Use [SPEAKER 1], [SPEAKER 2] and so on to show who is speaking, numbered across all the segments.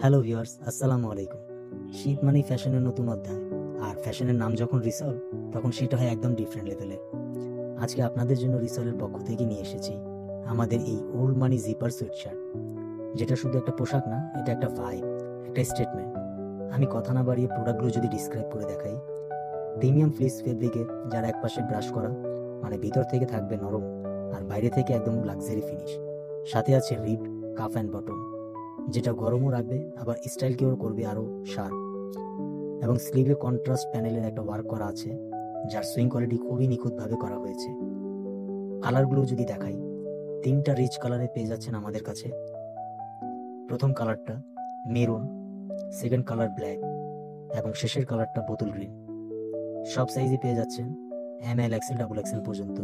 [SPEAKER 1] Hello viewers, আসসালামু আলাইকুম। শীত মানেই ফ্যাশনের নতুন অধ্যায়, আর ফ্যাশনের নাম যখন রিসল, তখন সেটা হয় একদম ডিফারেন্ট লেভেলের। আজকে আপনাদের জন্য রিসলের পক্ষ থেকে নিয়ে এসেছি আমাদের এই ওল্ড মানি জিপার সোয়েটশার্ট, যেটা শুধু একটা পোশাক না, এটা একটা ভাইব, একটা স্টেটমেন্ট। আমি কথা না বাড়িয়ে প্রোডাক্টগুলো যদি ডিসক্রাইব করে দেখাই, প্রিমিয়াম ফ্লিস ফেব্রিকে, যার একপাশে ব্রাশ করা, মানে ভিতর থেকে থাকবে নরম, আর বাইরে থেকে একদম লাক্সারি ফিনিশ। সাথে আছে রিবড কাফ অ্যান্ড বটম, যেটা গরমও রাখবে আবার স্টাইলকেও করবে আরও শার্প। এবং স্লিভে কন্ট্রাস্ট প্যানেলের একটা ওয়ার্ক করা আছে, যার সুইং কোয়ালিটি খুবই নিখুঁতভাবে করা হয়েছে। কালারগুলো যদি দেখাই, তিনটা রিচ কালারে পেয়ে যাচ্ছেন আমাদের কাছে। প্রথম কালারটা মেরুন, সেকেন্ড কালার ব্ল্যাক, এবং শেষের কালারটা বোতল গ্রিন। সব সাইজে পেয়ে যাচ্ছেন, ML XL XXL পর্যন্ত।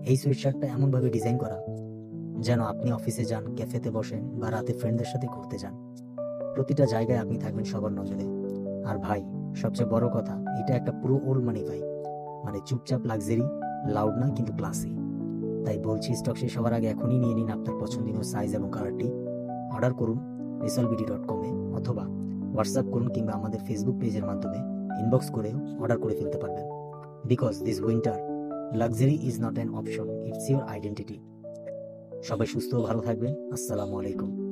[SPEAKER 1] এই সোয়েটশার্টটা এমনভাবে ডিজাইন করা যেন আপনি অফিসে যান, ক্যাফেতে বসেন, বা রাতে ফ্রেন্ডদের সাথে ঘুরতে যান, প্রতিটা জায়গায় আপনি থাকবেন সবার নজরে। আর ভাই, সবচেয়ে বড় কথা, এটা একটা পুরো ওল্ড মানি ভাই, মানে চুপচাপ লাক্সারি, লাউড না কিন্তু ক্লাসি। তাই বলছি, স্টক শেষ হওয়ার আগে এখনই নিয়ে নিন আপনার পছন্দনীয় সাইজ এবং কালারটি। অর্ডার করুন risolbd.com-এ, অথবা হোয়াটসঅ্যাপ করুন, কিংবা আমাদের ফেসবুক পেজের মাধ্যমে ইনবক্স করেও অর্ডার করে ফেলতে পারবেন। Because this winter, luxury is not an option, it's your identity. সবাই সুস্থ ও ভালো থাকবেন। আসসালামু আলাইকুম।